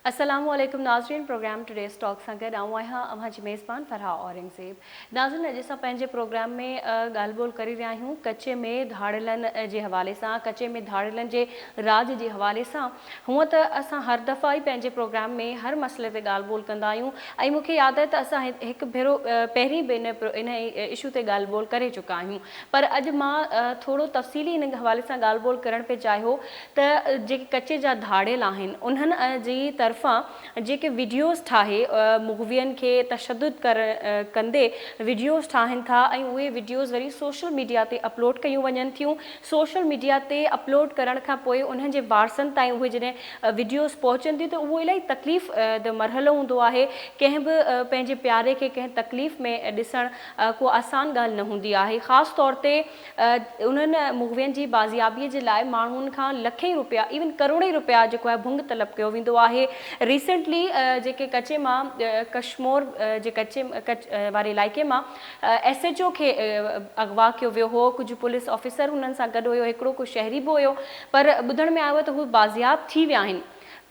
अस्सलामुअलैकुम नाज़रीन, programme today stock सां गॾु अव्हां जी मेज़बान फरहा औरंगज़ेब। नाज़रीन, अॼु असां पंहिंजे प्रोग्राम में ॻाल्हि ॿोल करे रहिया आहियूं कचे में धाड़ियलनि जे हवाले सां, कचे में धाड़ियलनि जे राज जे हवाले सां। हूअं त असां हर दफ़ा ई पंहिंजे प्रोग्राम में हर मसइले ते ॻाल्हि ॿोल कंदा आहियूं ऐं मूंखे यादि आहे त असां हिकु भेरो पहिरीं बि इन इशू ते ॻाल्हि ॿोल करे चुका आहियूं, पर अॼु मां थोरो तफ़सीली इन हवाले सां ॻाल्हि ॿोल करण पे चाहियो त जेके कचे जा धाड़ियल आहिनि उन्हनि जी तरफ़ां जेके वीडियोज़ ठाहे मुग़वियनि खे तशद्दुद कंदे वीडियोज़ ठाहिनि था ऐं उहे वीडियोज़ वरी सोशल मीडिया ते अपलोड कयूं वञनि थियूं। सोशल मीडिया ते अपलोड करण खां पोइ उन्हनि जे वारसनि ताईं उहे जॾहिं वीडियोज़ पहुचनि थियूं त उहो इलाही तकलीफ़ जो मरहलो हूंदो आहे। कंहिं बि पंहिंजे प्यारे खे कंहिं तकलीफ़ में ॾिसणु को आसान ॻाल्हि न हूंदी आहे। ख़ासि तौर ते उन्हनि मुग़वियनि जी बाज़ियाबीअ जे लाइ माण्हुनि खां लखें रुपया इवन करोड़े रुपया जेको आहे भुंग तलब कयो वेंदो आहे। रिसेंटली जेके कचे मां कश्मीर जे कचे वारे इलाइक़े मां SHO खे अगवा कयो वियो हो। कुझु पुलिस ऑफिसर हुननि सां गॾु हुयो, हिकिड़ो को शहरी बि हुयो, पर ॿुधण में आयो त हू बाज़ियाब थी विया आहिनि।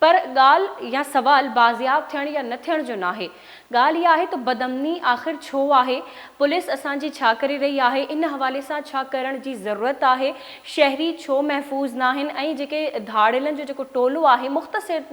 पर ॻाल्हि या सवाल बाज़ियाब थियण या न थियण जो न आहे, ॻाल्हि इहा आहे त बदअमनी आख़िर छो आहे, पुलिस असांजी छा करे रही आहे, इन हवाले सां छा करण जी ज़रूरत आहे, शहरी छो महफ़ूज़ न आहिनि ऐं जेके धाड़ियलनि जो जेको टोलो आहे मुख़्तसिर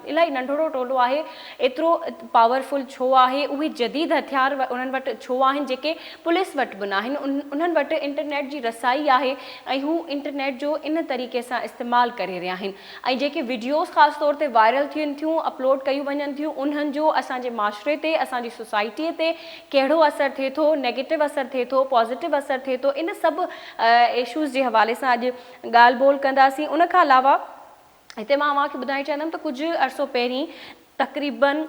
इलाही नंढिड़ो टोलो आहे, एतिरो पावरफुल छो आहे, उहे जदीद हथियार उन्हनि वटि छो आहिनि जेके पुलिस वटि बि न आहिनि। उन्हनि वटि इंटरनेट जी रसाई आहे ऐं हू इंटरनेट जो इन तरीक़े सां इस्तेमालु करे रहिया आहिनि। ऐं जेके वीडियोज़ ख़ासि तौर ते वायरल थियनि थियूं, अपलोड कयूं वञनि थियूं, उन्हनि जो असांजे माशरे ते, असांजी सोसाइटीअ ते कहिड़ो असरु थिए थो, नेगेटिव असरु थिए थो, पॉज़िटिव असरु थिए थो, इन सभु इशूज़ जे हवाले सां अॼु ॻाल्हि ॿोल कंदासीं। उन खां अलावा हिते मां तव्हांखे ॿुधाइणु चाहींदमि त कुझु अरसो पहिरीं तक़रीबन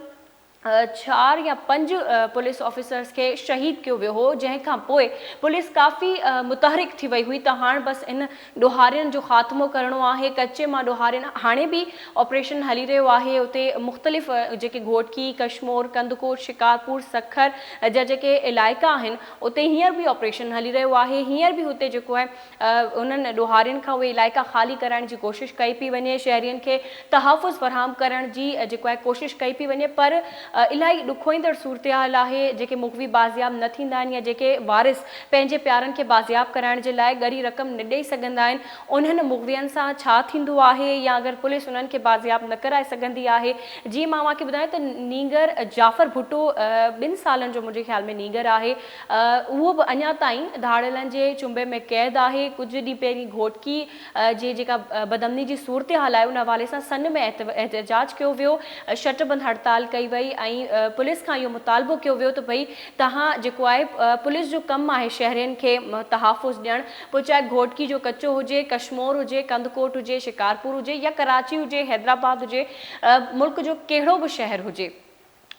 4 या 5 पुलिस ऑफिसर्स के शहीद कयो वियो हो, जंहिंखां पोइ पुलिस काफ़ी मुतहरिक थी वई हुई त हाणे बसि इन ॾोहारियुनि जो ख़ात्मो करिणो आहे। कचे मां ॾोहारियुनि हाणे बि ऑपरेशन हली रहियो आहे। उते मुख़्तलिफ़ जेके घोटकी, कश्मीर, कंदकोट, शिकारपुर, सखर जा जेके इलाइक़ा आहिनि उते हींअर बि ऑपरेशन हली रहियो आहे। हींअर बि हुते जेको आहे उन्हनि ॾोहारियुनि खां उहे इलाइक़ा ख़ाली कराइण जी कोशिशि कई पई वञे, शहरियुनि खे तहफ़ुज़ फ़राहम करण जी जेको आहे कोशिशि कई पई वञे, पर इलाही ॾुखोईंदड़ सूरत हाल आहे। जेके मुग़वी बाज़ियाब न थींदा आहिनि या जेके वारिस पंहिंजे प्यारनि खे बाज़ियाब कराइण जे लाइ ॻरी रक़म न ॾेई सघंदा आहिनि, उन्हनि मुग़वियनि सां छा थींदो आहे या अगरि पुलिस उन्हनि खे बाज़ियाब न कराए सघंदी आहे। जीअं मां तव्हांखे ॿुधायां त नीगर जाफ़र भुट्टो 2 सालनि जो मुंहिंजे ख़्याल में नीगर आहे, उहो बि अञा ताईं धाड़ियलनि जे चुंबे में क़ैद आहे। कुझु ॾींहं पहिरीं घोटकी जे जेका बदअमनी जी सूरत हाल आहे उन हवाले सां सन में एहतजाज कयो वियो, शटबंद हड़ताल कई वई ऐं पुलिस खां इहो मुतालबो कयो वियो त भई तव्हां जेको आहे पुलिस जो कमु आहे शहरियुनि खे तहफ़ुज़ ॾियणु, पोइ चाहे घोटकी जो कचो हुजे, कश्मीर हुजे, कंदकोट हुजे, शिकारपुर हुजे या कराची हुजे, हैदराबाद हुजे, मुल्क जो कहिड़ो बि शहर हुजे।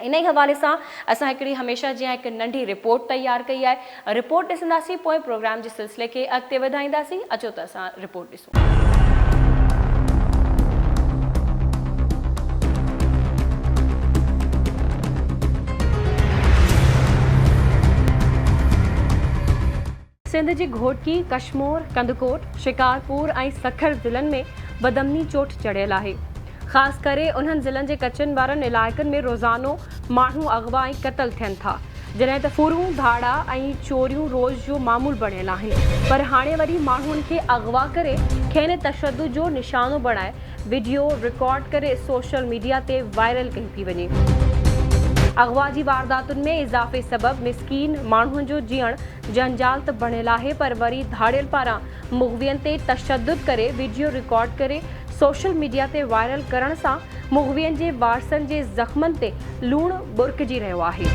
इन ई हवाले सां असां हिकिड़ी हमेशह जीअं हिकु नंढी रिपोर्ट तयारु कई आहे। रिपोर्ट ॾिसंदासीं, पोइ प्रोग्राम जे सिलसिले खे अॻिते वधाईंदासीं। अचो त असां रिपोर्ट ॾिसूं। सिंध जी घोटकी, कश्मीर, कंदकोट, शिकारपुर ऐं सखर ज़िलनि में बदअमनी चोट चढ़ियल आहे। ख़ासि करे उन्हनि ज़िलनि जे कचनि वारनि इलाइक़नि में रोज़ानो माण्हू अगवा ऐं क़तल थियनि था, जॾहिं त फुरूं, धाड़ा ऐं चोरियूं रोज़ जो मामूल बणियल आहिनि। पर हाणे वरी माण्हुनि खे अगवा करे खेनि तशद्दुद जो निशानो बणाए वीडियो रिकॉर्ड करे सोशल मीडिया ते वायरल कई पई वञे। अगवा जी वारदातुनि में इज़ाफ़े सबबि मिस्कीन माण्हुनि जो जीअणु जंजाल त बणियल आहे, पर वरी धाड़ियल पारां मुग़वियनि ते तशद्दुद करे वीडियो रिकॉर्ड करे सोशल मीडिया ते वायरल करण सां मुग़वियनि जे वारसनि जे ज़ख़्मनि ते लूणु बुरकिजी रहियो आहे।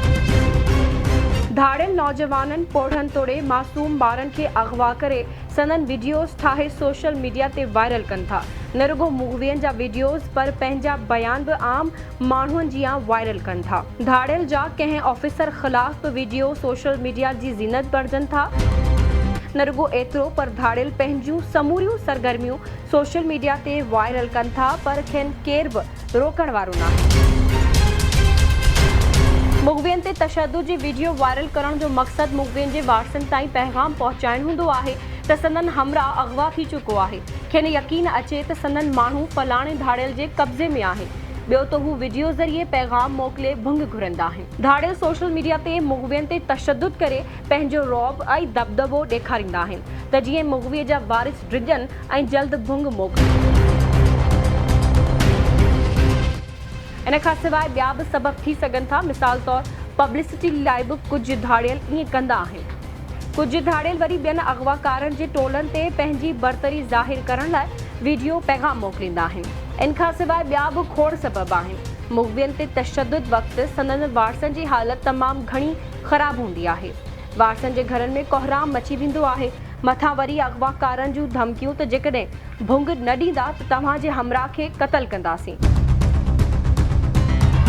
धाड़ियल नौजवाननि पोढ़नि तोड़े मासूम ॿारनि खे अगवा करे संदन वीडियोज़ ठाहे सोशल मीडिया ते वायरल कनि था। न रुगो मुग़वियनि जा वीडियोज़ पर पंहिंजा बयान बि आम माण्हुनि जियां वायरल कनि था। धाड़ियल जा कंहिं ऑफिसर ख़िलाफ़ बि वीडियो सोशल मीडिया जी ज़ीनत बणिजनि था। न रुगो एतिरो, पर धाड़ियल पंहिंजूं समूरियूं सरगर्मियूं सोशल मीडिया ते वायरल कनि था, पर खेनि केर बि रोकण वारो न आहे। मुग़वियनि ते तशद्दुद जी वीडियो वायरल करण जो मक़सदु मुग़वियनि जे वारसनि ताईं पैगाम पहुचाइणु हूंदो आहे त संदन हमराह अगवा थी चुको आहे, खेनि यकीन अचे त संदन माण्हू फलाणे धाड़ियल जे कब्ज़े में आहे। ॿियो त हू वीडियो ज़रिए पैगाम मोकिले भुंग घुरंदा आहिनि। धाड़ियल सोशल मीडिया ते मुग़वियुनि ते तशद्दुद करे पंहिंजो रौब ऐं दबदबो ॾेखारींदा आहिनि त जीअं मुग़वीअ जा वारिस डिॼनि ऐं जल्द भुंग मोकिलनि। इन खां सवाइ ॿिया बि सबब थी सघनि था। मिसाल तौर पब्लिसिटी लाइ बि कुझु धाड़ियल ईअं कंदा आहिनि। कुझु धाड़ियल वरी ॿियनि अगवाकारनि जे टोलनि ते पंहिंजी बरतरी ज़ाहिर करण लाइ वीडियो पैगाम मोकिलींदा आहिनि। इन खां सवाइ ॿिया बि खोड़ सबब आहिनि। मुग़वियुनि ते तशद्दुद वक़्तु संदनि वारसनि जी हालत तमामु घणी ख़राब हूंदी आहे। वारसनि जे घरनि में कोहराम मची वेंदो आहे। मथां वरी अगवाकारनि जूं धमकियूं त जेकॾहिं भुंग न ॾींदा त तव्हांजे हमराह खे क़तल कंदासीं।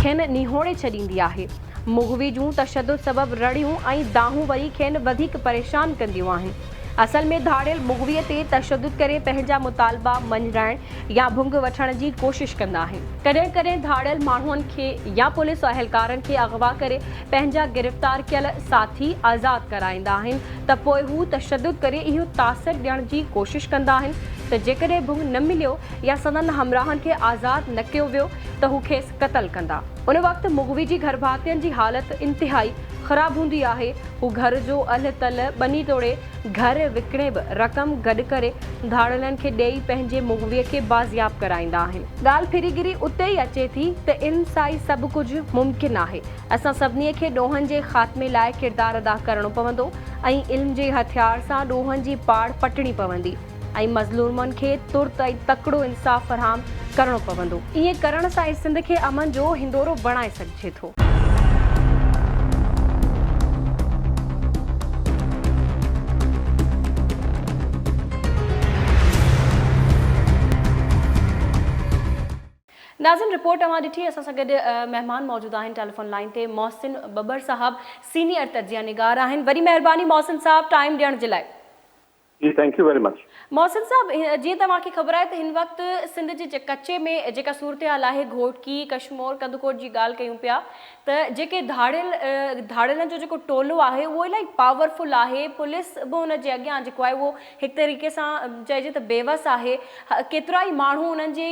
खेनि निहोड़े छॾींदी आहे। मुग़वी जूं तशद्दुद सबब रड़ियूं ऐं दाहूं वरी खेनि वधीक परेशान कंदियूं आहिनि। असल में धाड़ियल मुग़वीअ ते तशद्दुद करे पंहिंजा मुतालबा मंझराइण या भुंग वठण जी कोशिश कंदा आहिनि। कॾहिं कॾहिं धाड़ियल माण्हुनि खे या पुलिस अहलकारनि खे अगवा करे पंहिंजा गिरफ़्तार कयल साथी आज़ादु कराईंदा आहिनि त पोइ हू तशद्दुद करे इहो तासिर ॾियण जी कोशिश कंदा आहिनि त जेकॾहिं भुंग न मिलियो या संदनि हमराहनि खे आज़ादु न कयो वियो त हू खेसि क़तल कंदा। उन वक़्तु मुग़वी जी घरभातियुनि जी हालत इंतिहाई ख़राब हूंदी आहे। हू घर जो अल तल बनी तोड़े घर विकिणे बि रक़म गॾु करे धाड़ियलनि खे ॾेई पंहिंजे मुग़वीअ खे बाज़ियाब कराईंदा आहिनि। ॻाल्हि फिरीगिरी उते ई अचे थी त इन सां ई सभु कुझु मुमकिन आहे। असां सभिनी खे ॾोहनि जे ख़ात्मे लाइ किरदारु अदा करणो पवंदो ऐं इल्म जे हथियार सां ॾोहनि जी पाड़ पटणी पवंदी ऐं मज़लूमनि खे तुर्त ऐं तकिड़ो इंसाफ़ फ़राहम करणो पवंदो। ईअं करण सां ई सिंध खे अमन जो हिंदोरो बणाए सघिजे थो। नाज़िन रिपोर्ट तव्हां ॾिठी। असां सां गॾु महिमान मौजूदु आहिनि टेलीफोन लाइन ते मोहसिन बबर साहब, सीनियर तजिया निगार आहिनि। वरी महिरबानी मोहसिन साहब टाइम ॾियण जे लाइ। जी thank you very much. Mohsin साहब, जीअं तव्हांखे ख़बर आहे त हिन वक़्तु सिंध जे कच्चे में जेका सूरत हाल आहे, घोटकी कशमोर कंदकोट जी ॻाल्हि कयूं पिया त जेके धाड़ियलनि जो जेको टोलो आहे उहो इलाही पावरफुल आहे। पुलिस बि हुन जे अॻियां जेको आहे उहो हिकु तरीक़े सां चइजे त बेवस आहे। केतिरा ई माण्हू उन्हनि जी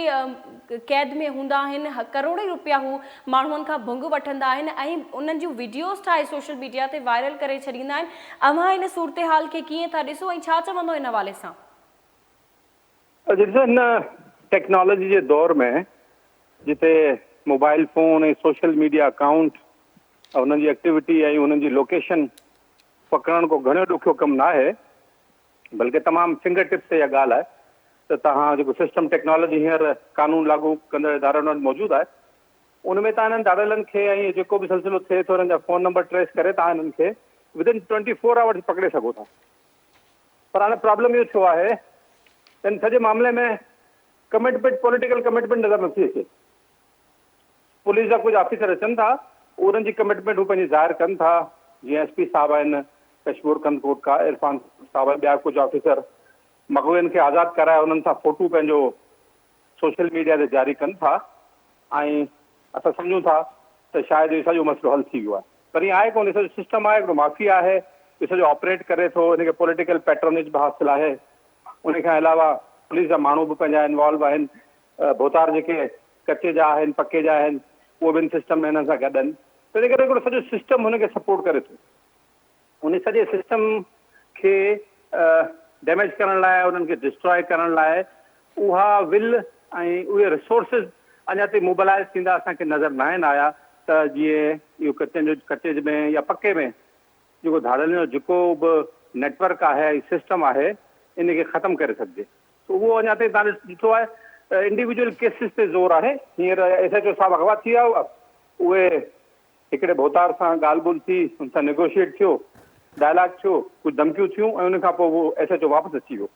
क़ैद में हूंदा आहिनि। करोड़े रुपया हू माण्हुनि खां भुंग वठंदा आहिनि ऐं उन्हनि जूं वीडियोस ठाहे सोशल मीडिया ते वायरल करे छॾींदा आहिनि। अव्हां हिन सूरत हाल खे कीअं था ॾिसो ऐं छा चवंदो इन हवाले सां? हिन टेक्नोलॉजी जे दौर में जिते मोबाइल फ़ोन ऐं सोशल मीडिया अकाउंट उन्हनि जी एक्टिविटी ऐं उन्हनि जी लोकेशन पकड़ण को घणो ॾुखियो कमु न आहे, बल्कि तमामु फिंगर टिप्स ते इहा ॻाल्हि आहे त तव्हां जेको सिस्टम टेक्नोलॉजी हींअर कानून लागू कंदड़ इदारनि वटि मौजूदु आहे, उन में तव्हां हिननि धाड़ियलनि खे ऐं जेको बि सिलसिलो थिए थो हिननि जा फ़ोन नंबर ट्रेस करे तव्हां हिननि खे विदिन 24 आवर्स पकिड़े सघो था। पर हाणे प्रॉब्लम इहो थियो आहे त हिन सॼे मामले में कमिटमेंट, पॉलिटिकल कमिटमेंट नज़र नथी अचे। पुलिस जा कुझु ऑफिसर अचनि था, उन्हनि जी कमिटमेंट हू पंहिंजी ज़ाहिर कनि था, जीअं SP साहब आहिनि कशमोर कंदकोट का, इरफान साहब आहिनि, ॿिया कुझु ऑफिसर मग़वियुनि खे आज़ादु कराए उन्हनि सां फ़ोटू पंहिंजो सोशल मीडिया ते जारी कनि था ऐं असां सम्झूं था त शायदि इहो सॼो मसइलो हल थी वियो आहे। पर ईअं आहे कोन, सॼो सिस्टम आहे, हिकिड़ो माफ़िया आहे, इहो सॼो ऑपरेट करे थो, हिनखे पॉलिटिकल पैट्रोनेज बि हासिलु आहे। उनखां अलावा पुलिस जा माण्हू बि पंहिंजा इन्वॉल्व आहिनि, भोतार जेके कचे जा आहिनि, पके जा आहिनि, उहे ॿिनि सिस्टम में हिननि सां गॾु आहिनि। त इन करे हिकिड़ो सॼो सिस्टम हुनखे सपोर्ट करे थो। उन सॼे सिस्टम खे डैमेज करण लाइ, उन्हनि खे डिस्ट्रॉय करण लाइ उहा विल ऐं उहे रिसोर्सिस अञा ताईं मोबिलाइज़ थींदा असांखे नज़र न आहिनि आया त जीअं इहो कचे में या पके में जेको धाड़ियलनि जो जेको बि नेटवर्क आहे ऐं सिस्टम आहे इनखे ख़तमु करे सघिजे। उहो अञा ताईं तव्हां ॾिठो आहे इंडिविजुअल केसिस ते ज़ोर आहे। हींअर SHO साहब अगवा थी विया हुआ, उहे हिकिड़े भोतार सां ॻाल्हि ॿोल थी, हुन सां नेगोशिएट थियो, डायलॉग थियो, कुझु धमकियूं थियूं ऐं उनखां पोइ उहो SHO वापसि अची वियो।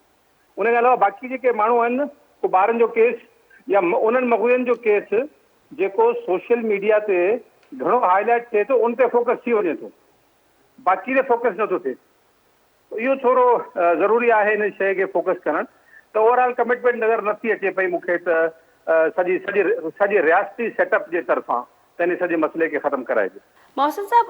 उनखां अलावा बाक़ी जेके माण्हू आहिनि, को ॿारनि जो केस या उन्हनि मग़वियुनि जो केस जेको सोशल मीडिया ते घणो हाईलाइट थिए थो, उन ते फोकस थी वञे थो, बाक़ी ते फोकस नथो थिए। इहो थोरो ज़रूरी आहे हिन शइ खे फोकस करणु। त ओवरऑल कमिटमेंट नज़र नथी अचे पई मूंखे त सॼी रियासती सेटअप जे तरफ़ां त इन सॼे मसइले खे ख़तमु कराइजे। मोहसिन साहब,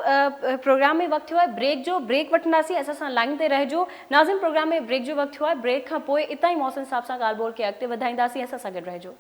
प्रोग्राम में वक़्तु थियो आहे ब्रेक जो, ब्रेक वठंदासीं, असां सां लाइन ते रहिजो। नाज़िन, प्रोग्राम में ब्रेक जो वक़्तु थियो आहे, ब्रेक खां पोइ इतां ई मोहसिन साहब सां ॻाल्हि ॿोल खे अॻिते वधाईंदासीं, असां सां गॾु रहिजो।